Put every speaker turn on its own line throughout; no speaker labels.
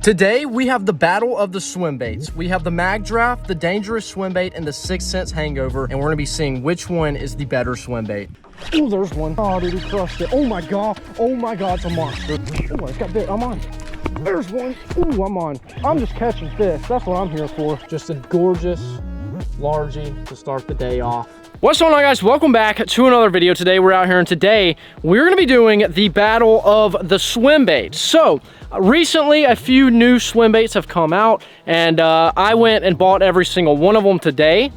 Today, we have the battle of the swim baits. We have the mag draft, the dangerous swim bait, and the 6 cents hangover, and we're gonna be seeing which one is the better swim bait. Oh, there's one. Oh, dude, he crushed it. Oh my God, it's a monster. Oh, it's got bit, I'm on. There's one. Ooh, I'm on. I'm just catching fish, that's what I'm here for. Just a gorgeous largie to start the day off. What's going on, guys? Welcome back to another video. Today we're out here, and today we're going to be doing the battle of the swim baits. So recently a few new swim baits have come out, and I went and bought every single one of them today.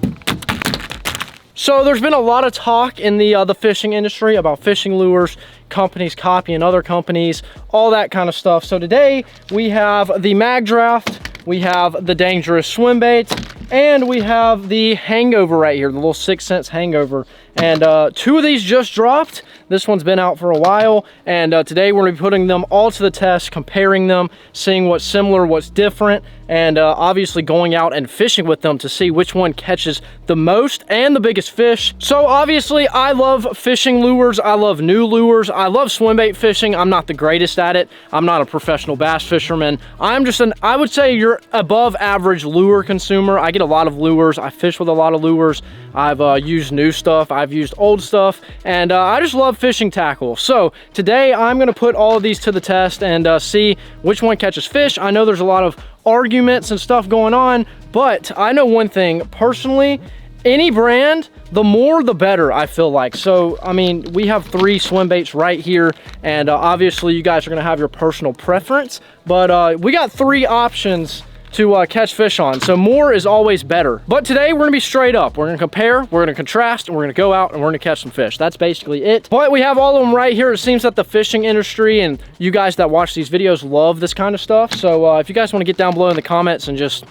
So there's been a lot of talk in the fishing industry about fishing lures, companies copying other companies, all that kind of stuff. So today we have the mag draft, we have the dangerous swim bait, and we have the hangover right here, the little 6 cents hangover. And two of these just dropped. This one's been out for a while, and today we're gonna be putting them all to the test, comparing them, seeing what's similar, what's different, and obviously going out and fishing with them to see which one catches the most and the biggest fish. So obviously I love fishing lures, I love new lures, I love swim bait fishing. I'm not the greatest at it. I'm not a professional bass fisherman. I'm just I would say you're above average lure consumer. I get a lot of lures, I fish with a lot of lures. I've used new stuff, I've used old stuff, and I just love fishing tackle. So today I'm gonna put all of these to the test and see which one catches fish. I know there's a lot of arguments and stuff going on, but I know one thing personally, any brand, the more the better, I feel like. So I mean, we have 3 swim baits right here, and obviously you guys are gonna have your personal preference, but we got 3 options to catch fish on, so more is always better. But today we're gonna be straight up. We're gonna compare, we're gonna contrast, and we're gonna go out and we're gonna catch some fish. That's basically it. But we have all of them right here. It seems that the fishing industry and you guys that watch these videos love this kind of stuff. So if you guys want to get down below in the comments and just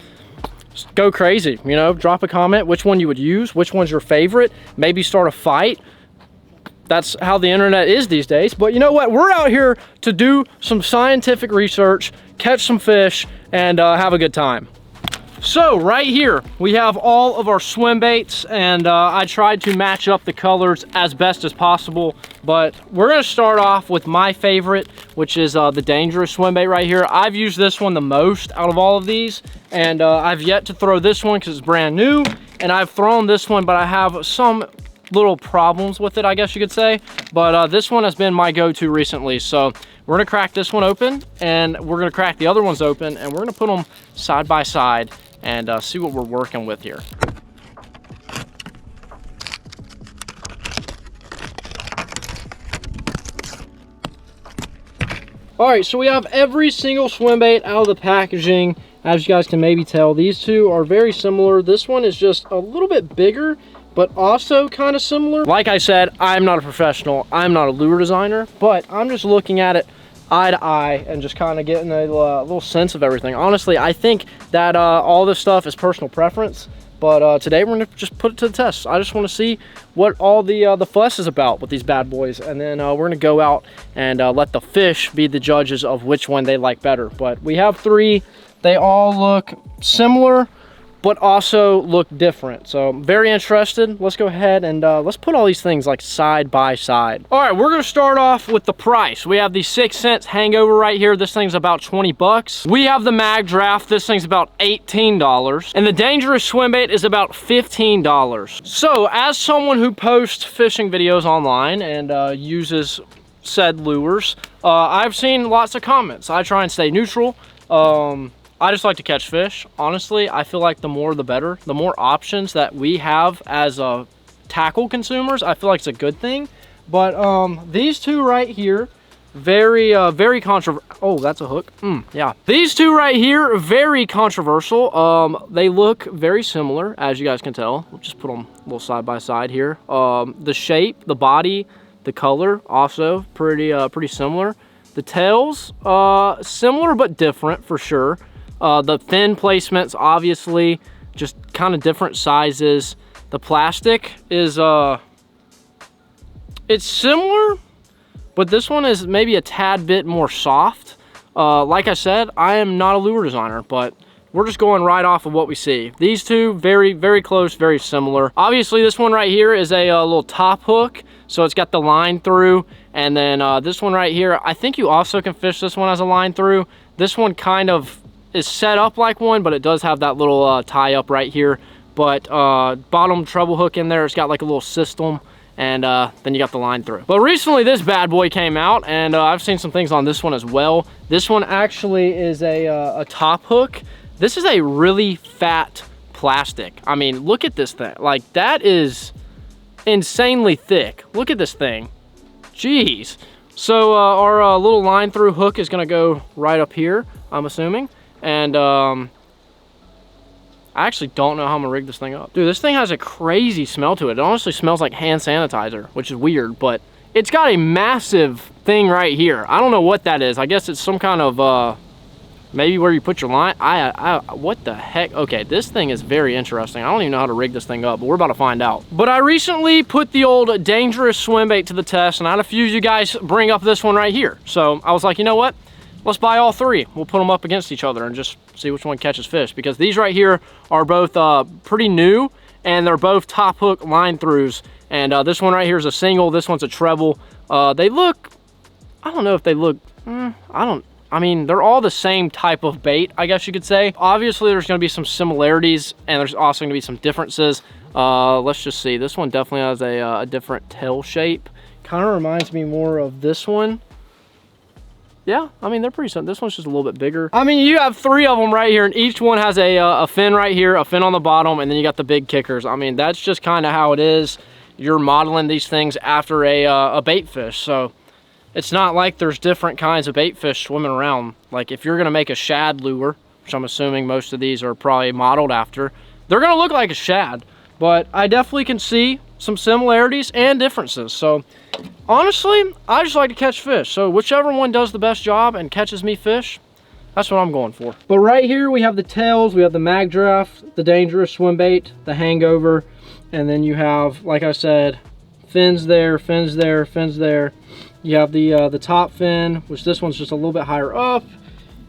go crazy, you know, drop a comment which one you would use, which one's your favorite, maybe start a fight. That's how the internet is these days. But you know what? We're out here to do some scientific research, catch some fish, and have a good time. So right here, we have all of our swim baits, and I tried to match up the colors as best as possible, but we're gonna start off with my favorite, which is the dangerous swim bait right here. I've used this one the most out of all of these, and I've yet to throw this one because it's brand new, and I've thrown this one, but I have some little problems with it, I guess you could say. But this one has been my go-to recently. So we're gonna crack this one open, and we're gonna crack the other ones open, and we're gonna put them side by side and see what we're working with here. All right, so we have every single swim bait out of the packaging. As you guys can maybe tell, these two are very similar. This one is just a little bit bigger, but also kind of similar. Like I said, I'm not a professional, I'm not a lure designer, but I'm just looking at it eye to eye and just kind of getting a little sense of everything. Honestly, I think that all this stuff is personal preference, but today we're gonna just put it to the test. I just want to see what all the fuss is about with these bad boys, and then we're gonna go out and let the fish be the judges of which one they like better. But we have 3, they all look similar, but also look different. So I'm very interested. Let's go ahead and let's put all these things like side by side. All right, we're gonna start off with the price. We have the 6 cents hangover right here. This thing's about 20 bucks. We have the mag draft. This thing's about $18. And the dangerous swim bait is about $15. So as someone who posts fishing videos online and uses said lures, I've seen lots of comments. I try and stay neutral. I just like to catch fish. Honestly, I feel like the more the better. The more options that we have as tackle consumers, I feel like it's a good thing. But these two right here, very controversial. Oh, that's a hook. Yeah. These two right here, very controversial. They look very similar, as you guys can tell. We'll just put them a little side by side here. The shape, the body, the color, also pretty similar. The tails, similar but different for sure. The fin placements, obviously, just kind of different sizes. The plastic is, it's similar, but this one is maybe a tad bit more soft. Like I said, I am not a lure designer, but we're just going right off of what we see. These two, very close, very similar. Obviously, this one right here is a little top hook, so it's got the line through. And then this one right here, I think you also can fish this one as a line through. This one kind of is set up like one, but it does have that little tie up right here. But bottom treble hook in there, it's got like a little system, and then you got the line through. But recently this bad boy came out, and I've seen some things on this one as well. This one actually is a top hook. This is a really fat plastic. I mean, look at this thing. Like, that is insanely thick. Look at this thing. Jeez. So our little line through hook is gonna go right up here, I'm assuming. And I actually don't know how I'm gonna rig this thing up. Dude, this thing has a crazy smell to it. It honestly smells like hand sanitizer, which is weird, but it's got a massive thing right here. I don't know what that is. I guess it's some kind of, maybe where you put your line. What the heck? Okay, this thing is very interesting. I don't even know how to rig this thing up, but we're about to find out. But I recently put the old Dangerous swim bait to the test, and I had a few of you guys bring up this one right here. So I was like, you know what? Let's buy all three. We'll put them up against each other and just see which one catches fish, because these right here are both pretty new, and they're both top hook line throughs. And this one right here is a single, this one's a treble. They look, I don't know if they look, I mean, they're all the same type of bait, I guess you could say. Obviously, there's gonna be some similarities, and there's also gonna be some differences. Let's just see. This one definitely has a different tail shape. Kind of reminds me more of this one. Yeah, I mean, they're pretty similar. This one's just a little bit bigger. I mean, you have three of them right here, and each one has a fin right here, a fin on the bottom, and then you got the big kickers. I mean, that's just kind of how it is. You're modeling these things after a bait fish, so it's not like there's different kinds of bait fish swimming around. Like, if you're gonna make a shad lure, which I'm assuming most of these are probably modeled after, they're gonna look like a shad. But I definitely can see some similarities and differences. So honestly, I just like to catch fish. So whichever one does the best job and catches me fish, that's what I'm going for. But right here we have the tails, we have the mag draft, the Dangerous swim bait, the hangover, and then you have, like I said, fins there, fins there, fins there. You have the top fin, which this one's just a little bit higher up.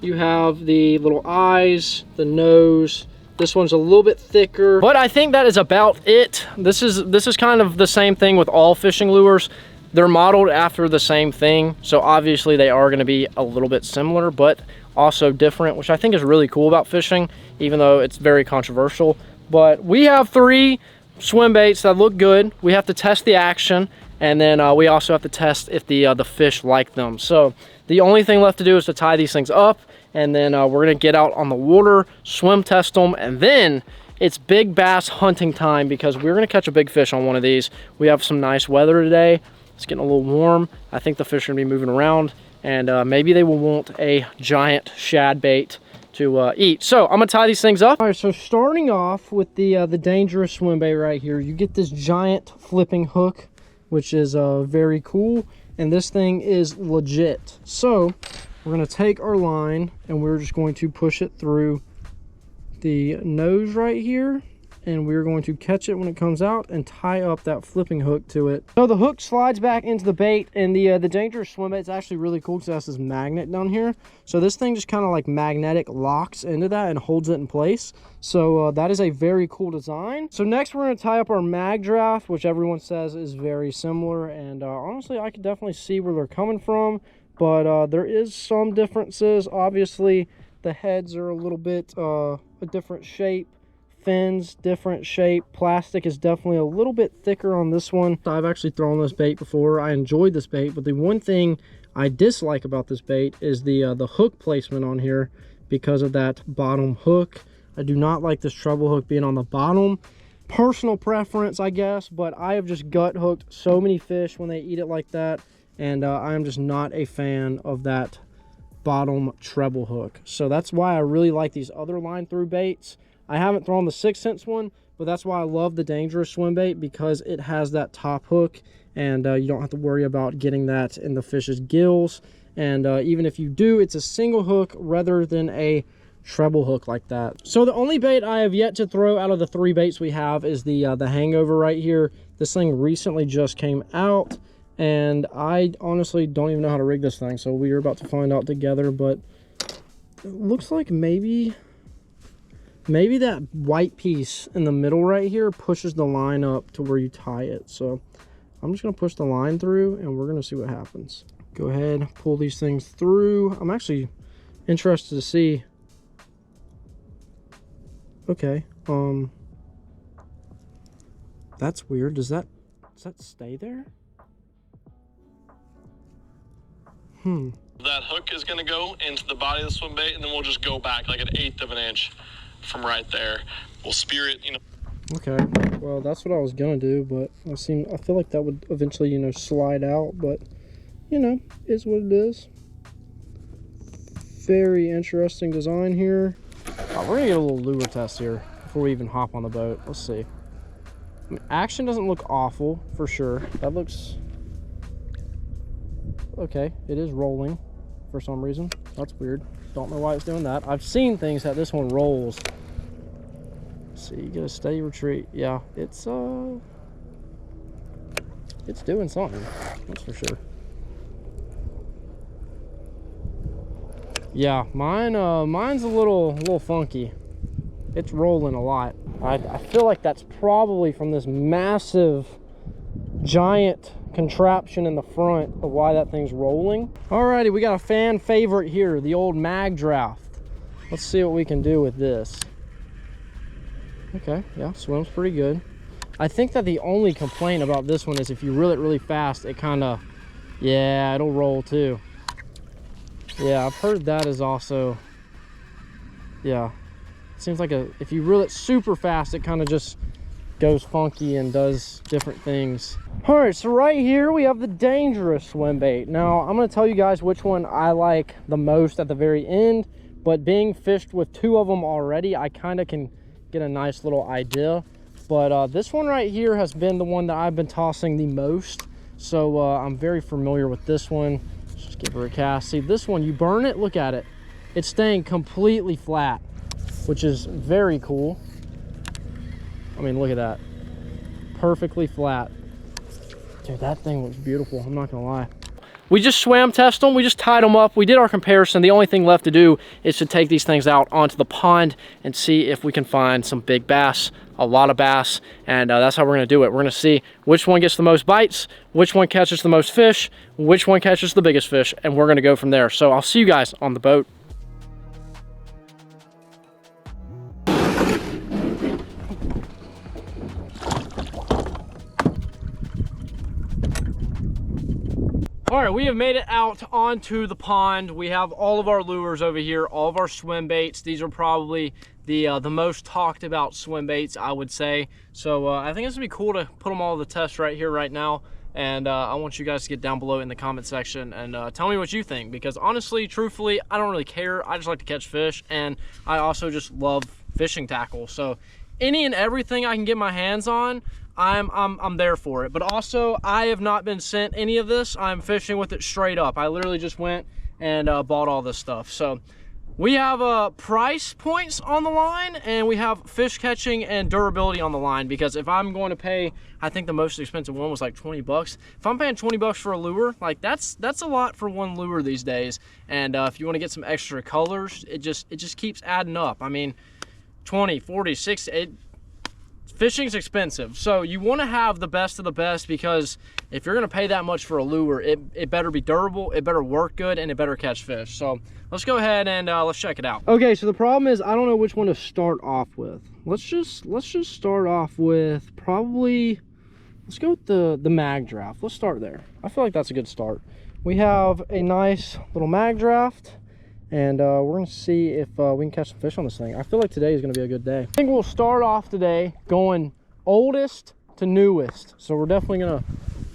You have the little eyes, the nose. This one's a little bit thicker, but I think that is about it. This is kind of the same thing with all fishing lures. They're modeled after the same thing, so obviously they are going to be a little bit similar, but also different, which I think is really cool about fishing, even though it's very controversial. But we have three swim baits that look good. We have to test the action, and then we also have to test if the fish like them. So the only thing left to do is to tie these things up, and then we're gonna get out on the water, swim test them, and then it's big bass hunting time, because we're gonna catch a big fish on one of these. We have some nice weather today. It's getting a little warm. I think the fish are gonna be moving around, and maybe they will want a giant shad bait to eat. So I'm gonna tie these things up. All right, so starting off with the Dangerous swim bait right here, you get this giant flipping hook, which is very cool, and this thing is legit. So we're gonna take our line, and we're just going to push it through the nose right here, and we're going to catch it when it comes out and tie up that flipping hook to it. So the hook slides back into the bait, and the Dangerous swim bait is actually really cool because it has this magnet down here. So this thing just kind of like magnetic locks into that and holds it in place. So that is a very cool design. So next we're going to tie up our mag draft, which everyone says is very similar, and honestly I can definitely see where they're coming from, but there is some differences. Obviously the heads are a little bit a different shape, fins different shape, plastic is definitely a little bit thicker on this one. I've actually thrown this bait before. I enjoyed this bait, but the one thing I dislike about this bait is the hook placement on here because of that bottom hook. I do not like this treble hook being on the bottom. Personal preference, I guess, but I have just gut hooked so many fish when they eat it like that, and I am just not a fan of that bottom treble hook. So that's why I really like these other line through baits. I haven't thrown the 6th Sense one, but that's why I love the Dangerous swim bait, because it has that top hook, and you don't have to worry about getting that in the fish's gills. And even if you do, it's a single hook rather than a treble hook like that. So the only bait I have yet to throw out of the 3 baits we have is the hangover right here. This thing recently just came out, and I honestly don't even know how to rig this thing, so we are about to find out together. But it looks like maybe that white piece in the middle right here pushes the line up to where you tie it. So I'm just gonna push the line through, and we're gonna see what happens. Go ahead, pull these things through. I'm actually interested to see Okay. That's weird. Does that stay there?
That hook is going to go into the body of the swim bait, and then we'll just go back like 1/8 of an inch from right there. We'll spear it, you know.
Okay. Well, that's what I was gonna do, but I feel like that would eventually, you know, slide out, but you know, is what it is. Very interesting design here. We're gonna get a little lure test here before we even hop on the boat. Let's see. I mean, action doesn't look awful for sure. That looks okay. It is rolling for some reason. That's weird. Don't know why it's doing that. I've seen things that this one rolls. Let's see, you get a steady retreat. Yeah, it's doing something. That's for sure. Yeah, mine's a little funky. It's rolling a lot. I feel like that's probably from this massive, giant contraption in the front of why that thing's rolling. Alrighty, we got a fan favorite here, the old mag draft. Let's see what we can do with this. Okay, yeah, swims pretty good. I think that the only complaint about this one is if you reel it really fast, it kind of, yeah, it'll roll too. Yeah, I've heard that is also, yeah. It seems like if you reel it super fast, it kind of just goes funky and does different things. All right, so right here we have the Daingerous swim bait. Now, I'm gonna tell you guys which one I like the most at the very end, but being fished with 2 of them already, I kind of can get a nice little idea. But this one right here has been the one that I've been tossing the most. So I'm very familiar with this one. Just give her a cast. See, this one, you burn it, look at it. It's staying completely flat, which is very cool. I mean, look at that. Perfectly flat. Dude, that thing looks beautiful, I'm not gonna lie. We just swam test them, we just tied them up, we did our comparison. The only thing left to do is to take these things out onto the pond and see if we can find some big bass, a lot of bass, and that's how we're gonna do it. We're gonna see which one gets the most bites, which one catches the most fish, which one catches the biggest fish, and we're gonna go from there. So I'll see you guys on the boat. All right, we have made it out onto the pond. We have all of our lures over here, all of our swim baits. These are probably the most talked about swim baits, I would say. So I think it's gonna be cool to put them all to the test right here, right now. And I want you guys to get down below in the comment section and tell me what you think, because honestly, truthfully, I don't really care. I just like to catch fish, and I also just love fishing tackle. So any and everything I can get my hands on, I'm there for it. But also, I have not been sent any of this. I'm fishing with it straight up. I literally just went and bought all this stuff. So we have price points on the line, and we have fish catching and durability on the line, because if I'm going to pay, I think the most expensive one was like 20 bucks. If I'm paying 20 bucks for a lure, like that's a lot for one lure these days. And if you want to get some extra colors, it just keeps adding up. I mean, 20, 40, 60, fishing's expensive, so you want to have the best of the best, because if you're going to pay that much for a lure, it better be durable, it better work good, and it better catch fish. So let's go ahead and let's check it out. Okay, so the problem is I don't know which one to start off with. Let's just start off with probably, let's go with the mag draft. Let's start there. I feel like that's a good start. We have a nice little mag draft, and we're gonna see if we can catch some fish on this thing. I feel like today is gonna be a good day. I think we'll start off today going oldest to newest. So we're definitely gonna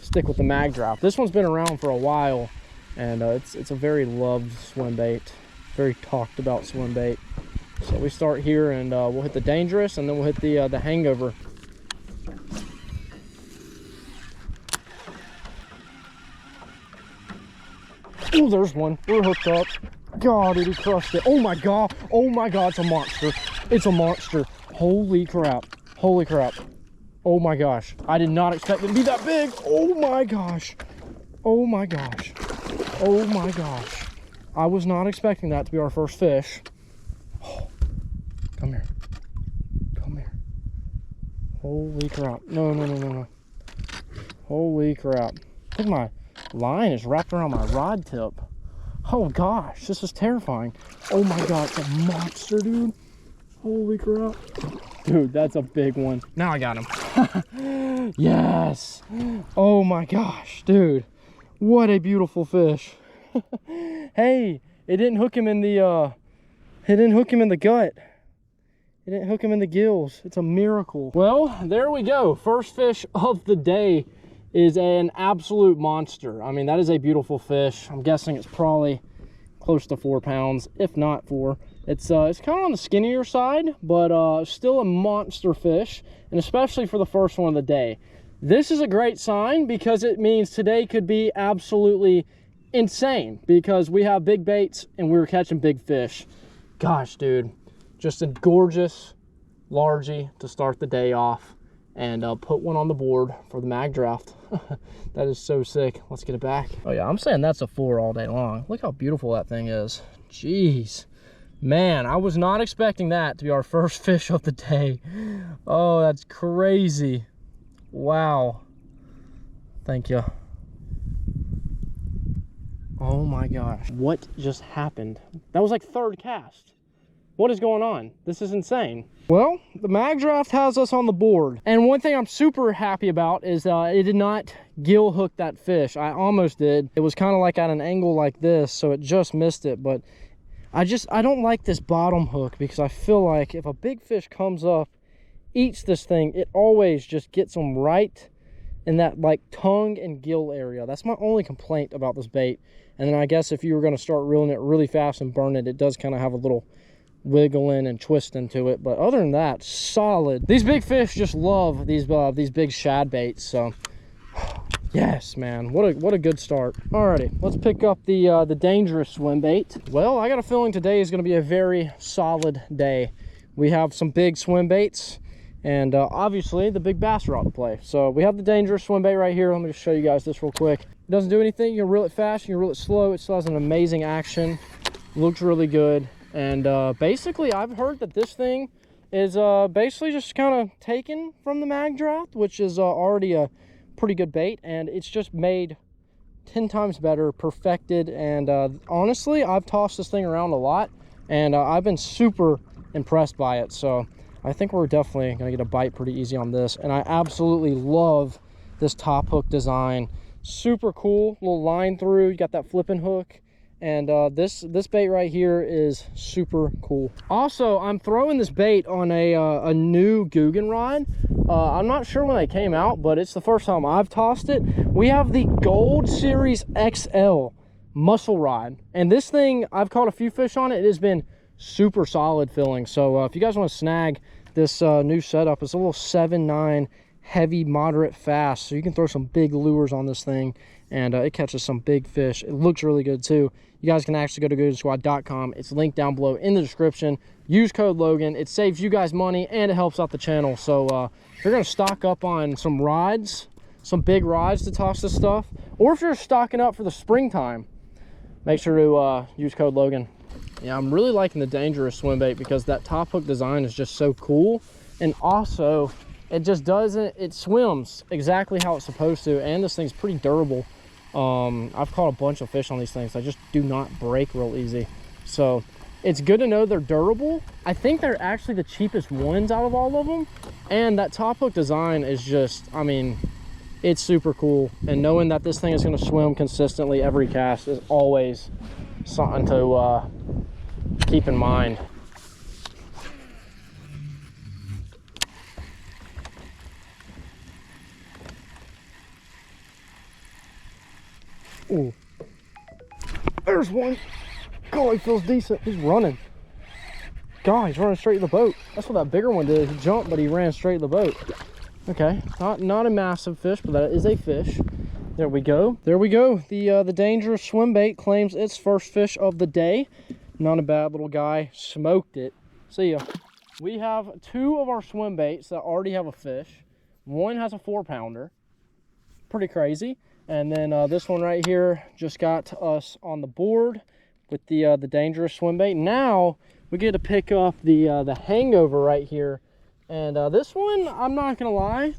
stick with the mag draft. This one's been around for a while, and it's a very loved swim bait, very talked about swim bait. So we start here, and we'll hit the Daingerous, and then we'll hit the hangover. Oh, there's one. We're hooked up. God, dude, he crushed it. Oh my god, it's a monster. It's a monster. Holy crap, holy crap. Oh my gosh, I did not expect it to be that big. Oh my gosh, oh my gosh, oh my gosh. I was not expecting that to be our first fish. Oh, come here, come here. Holy crap. No. Holy crap. I think my line is wrapped around my rod tip. Oh gosh, this is terrifying. Oh my god, it's a monster, dude. Holy crap. Dude, that's a big one. Now I got him. Yes. Oh my gosh, dude. What a beautiful fish. Hey, it didn't hook him in the gut. It didn't hook him in the gills. It's a miracle. Well, there we go. First fish of the day is an absolute monster. I mean, that is a beautiful fish. I'm guessing it's probably close to 4 pounds, if not 4. It's kind of on the skinnier side, but still a monster fish, and especially for the first one of the day. This is a great sign because it means today could be absolutely insane because we have big baits and we were catching big fish. Gosh, dude, just a gorgeous largie to start the day off, and put one on the board for the mag draft. That is so sick. Let's get it back. Oh yeah, I'm saying that's a 4 all day long. Look how beautiful that thing is. Jeez. Man, I was not expecting that to be our first fish of the day. Oh, that's crazy. Wow. Thank you. Oh my gosh. What just happened? That was like 3rd cast. What is going on? This is insane. Well, the mag draft has us on the board. And one thing I'm super happy about is it did not gill hook that fish. I almost did. It was kind of like at an angle like this, so it just missed it. But I don't like this bottom hook because I feel like if a big fish comes up, eats this thing, it always just gets them right in that like tongue and gill area. That's my only complaint about this bait. And then I guess if you were going to start reeling it really fast and burn it, it does kind of have a little wiggling and twisting to it. But other than that, solid. These big fish just love these big shad baits. So yes, man, what a good start. Alrighty, let's pick up the Dangerous swim bait. Well, I got a feeling today is going to be a very solid day. We have some big swim baits and obviously the big bass are out to play. So we have the Dangerous swim bait right here. Let me just show you guys this real quick. It doesn't do anything. You can reel it fast, you can reel it slow. It still has an amazing action. Looks really good. And basically I've heard that this thing is basically just kind of taken from the mag draft, which is already a pretty good bait, and it's just made 10 times better, perfected. And honestly, I've tossed this thing around a lot and I've been super impressed by it. So I think we're definitely gonna get a bite pretty easy on this. And I absolutely love this top hook design. Super cool, little line through, you got that flipping hook. And this bait right here is super cool. Also, I'm throwing this bait on a new Guggen rod. I'm not sure when they came out, but it's the first time I've tossed it. We have the Gold Series XL muscle rod, and this thing, I've caught a few fish on it. It has been super solid filling. So if you guys want to snag this new setup, it's a little 7-9 heavy, moderate, fast, so you can throw some big lures on this thing and it catches some big fish. It looks really good too. You guys can actually go to GuggenSquad.com. It's linked down below in the description. Use code Logan. It saves you guys money and it helps out the channel. So if you're gonna stock up on some rods, some big rods to toss this stuff, or if you're stocking up for the springtime, make sure to use code Logan. Yeah, I'm really liking the Dangerous swim bait because that top hook design is just so cool. And also, it just doesn't, it swims exactly how it's supposed to, and this thing's pretty durable. I've caught a bunch of fish on these things. I just do not break real easy. So it's good to know they're durable. I think they're actually the cheapest ones out of all of them. And that top hook design is just, I mean, it's super cool. And knowing that this thing is going to swim consistently every cast is always something to keep in mind. Ooh, there's one. God, he feels decent. He's running. God, he's running straight to the boat. That's what that bigger one did. He jumped, but he ran straight to the boat. Okay, not a massive fish, but that is a fish. There we go. There we go. The Dangerous swim bait claims its first fish of the day. Not a bad little guy. Smoked it. See ya. We have 2 of our swim baits that already have a fish. One has a 4-pounder. Pretty crazy. And then this one right here just got us on the board with the Dangerous swim bait. Now we get to pick up the Hangover right here. And this one, I'm not gonna lie,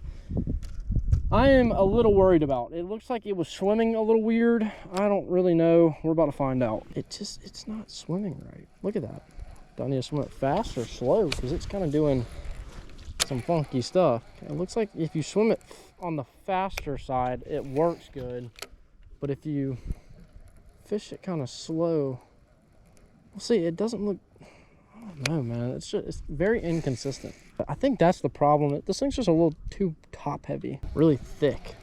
I am a little worried about. It looks like it was swimming a little weird. I don't really know. We're about to find out. It's not swimming right. Look at that. Do I need to swim it fast or slow? Because it's kind of doing some funky stuff. It looks like if you swim it on the faster side, it works good. But if you fish it kind of slow, well, see, it doesn't look, I don't know, man. It's very inconsistent. I think that's the problem. This thing's just a little too top heavy, really thick.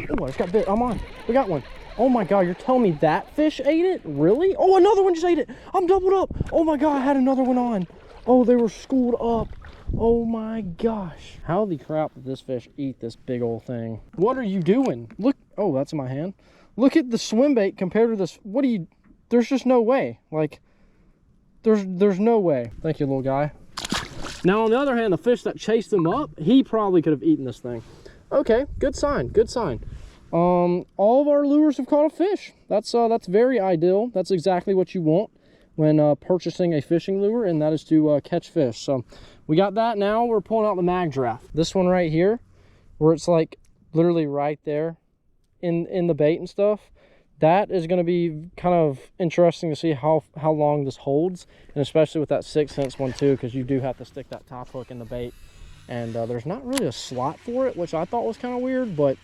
Oh, I just got bit. I'm on. We got one. Oh my God, you're telling me that fish ate it? Really? Oh, another one just ate it. I'm doubled up. Oh my God, I had another one on. Oh, they were schooled up. Oh my gosh. How the crap did this fish eat this big old thing? What are you doing? Look. Oh, that's in my hand. Look at the swim bait compared to this. What do you, there's just no way. Like, there's no way. Thank you, little guy. Now, on the other hand, the fish that chased him up, he probably could have eaten this thing. Okay, good sign, good sign. All of our lures have caught a fish. That's very ideal. That's exactly what you want when purchasing a fishing lure, and that is to catch fish. So we got that. Now we're pulling out the mag draft. This one right here, where it's like literally right there in the bait and stuff. That is going to be kind of interesting to see how long this holds, and especially with that 6 cents one too, because you do have to stick that top hook in the bait, and there's not really a slot for it, which I thought was kind of weird. But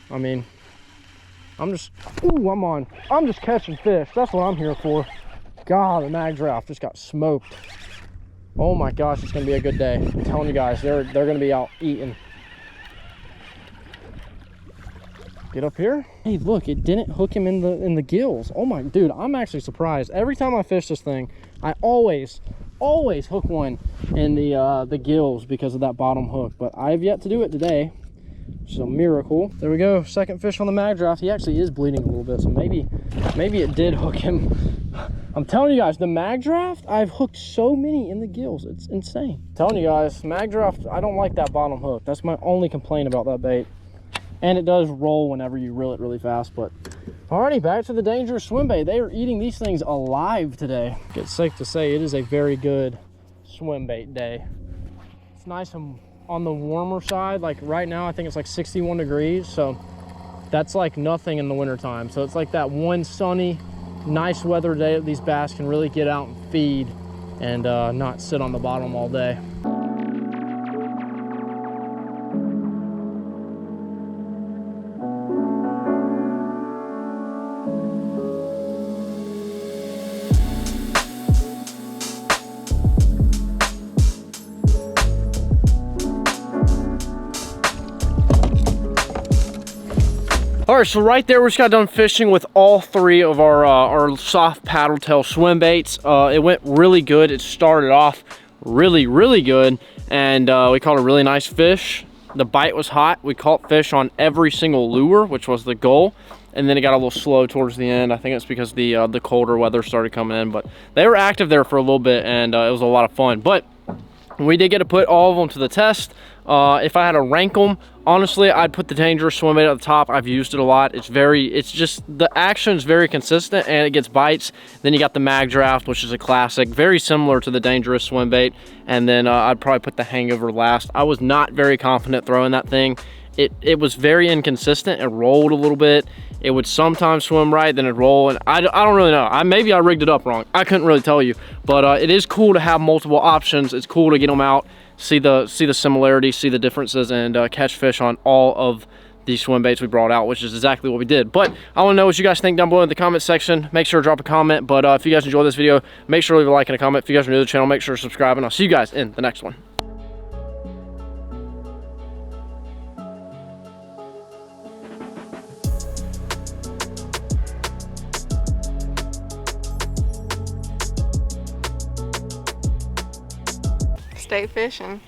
I mean, I'm just catching fish. That's what I'm here for. God, the mag draft just got smoked. Oh my gosh, it's gonna be a good day. I'm telling you guys, they're gonna be out eating. Get up here. Hey, look, it didn't hook him in the gills. Oh my, dude, I'm actually surprised. Every time I fish this thing, I always hook one in the gills because of that bottom hook. But I've yet to do it today, which is a miracle. There we go, second fish on the mag draft. He actually is bleeding a little bit, so maybe it did hook him. I'm telling you guys, the mag draft, I've hooked so many in the gills. It's insane. I'm telling you guys, mag draft, I don't like that bottom hook. That's my only complaint about that bait. And it does roll whenever you reel it really fast. But alrighty, back to the Dangerous swim bait. They are eating these things alive today. It's safe to say it is a very good swim bait day. It's nice and on the warmer side. Like right now, I think it's like 61 degrees. So that's like nothing in the wintertime. So it's like that one sunny, nice weather day that these bass can really get out and feed and not sit on the bottom all day. All right, so right there, we just got done fishing with all three of our soft paddle tail swim baits. It went really good. It started off really good, and we caught a really nice fish. The bite was hot. We caught fish on every single lure, which was the goal, and then it got a little slow towards the end. I think it's because the colder weather started coming in, but they were active there for a little bit, and it was a lot of fun. But we did get to put all of them to the test. If I had to rank them, honestly, I'd put the Dangerous swim bait at the top. I've used it a lot. It's just, the action is very consistent and it gets bites. Then you got the mag draft, which is a classic, very similar to the Dangerous swim bait. And then I'd probably put the Hangover last. I was not very confident throwing that thing. It was very inconsistent. It rolled a little bit. It would sometimes swim right, then it'd roll, and I don't really know. Maybe I rigged it up wrong. I couldn't really tell you, but it is cool to have multiple options. It's cool to get them out, see the similarities, see the differences, and catch fish on all of these swim baits we brought out, which is exactly what we did. But I want to know what you guys think down below in the comment section. Make sure to drop a comment. But if you guys enjoyed this video, make sure to leave a like and a comment. If you guys are new to the channel, make sure to subscribe, and I'll see you guys in the next one.
Stay fishing.